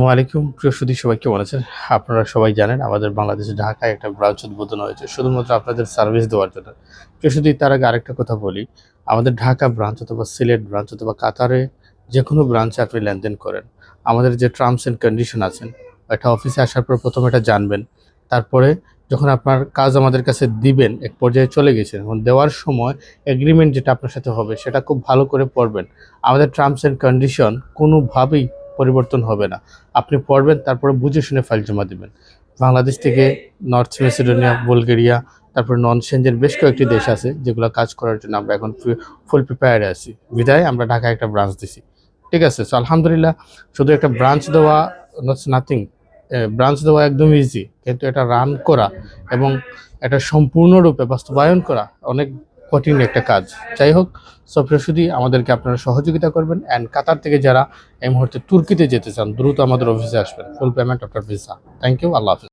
আসসালামু আলাইকুম প্রিয় সুধী, সবাই কেমন আছেন? আপনারা সবাই জানেন আমাদের বাংলাদেশে ঢাকায় একটা ব্রাঞ্চ উদ্বোধন হয়েছে শুধুমাত্র আপনাদের সার্ভিস দেওয়ার জন্য। প্রিয় সুধী, তার আগে আরেকটা কথা বলি, আমাদের ঢাকা ব্রাঞ্চ অথবা সিলেট ব্রাঞ্চ অথবা কাতারে যে কোনো ব্রাঞ্চে আপনি লেনদেন করেন, আমাদের যে টার্মস অ্যান্ড কন্ডিশন আছেন, একটা অফিসে আসার পর প্রথমে এটা জানবেন। তারপরে যখন আপনার কাজ আমাদের কাছে দিবেন, এক পর্যায়ে চলে গেছেন, এখন দেওয়ার সময় এগ্রিমেন্ট যেটা আপনার সাথে হবে সেটা খুব ভালো করে পড়বেন। আমাদের টার্মস অ্যান্ড কন্ডিশন কোনোভাবেই পরিবর্তন হবে না। আপনি পড়বেন, তারপরে বুঝে শুনে ফাইল জমা দিবেন। বাংলাদেশ থেকে নর্থ মেসিডোনিয়া, বুলগেরিয়া, তারপরে নন সেনজেন বেশ কয়েকটি দেশ আছে যেগুলো কাজ করার জন্য আমরা এখন ফুল প্রিপেয়ারে আছি। বিধায় আমরা ঢাকায় একটা ব্রাঞ্চ দিছি। ঠিক আছে, সো আলহামদুলিল্লাহ। শুধু একটা ব্রাঞ্চ দেওয়া নটস নাথিং, ব্রাঞ্চ দেওয়া একদম ইজি, কিন্তু এটা রান করা এবং এটা সম্পূর্ণরূপে বাস্তবায়ন করা অনেক কঠিন একটা কাজ। যাই হোক, সব শুধু আমাদেরকে আপনারা সহযোগিতা করবেন। অ্যান্ড কাতার থেকে যারা এই মুহূর্তে তুর্কিতে যেতে চান, দ্রুত আমাদের অফিসে আসবেন। Full payment after visa. Thank you, আল্লাহ হাফিজ।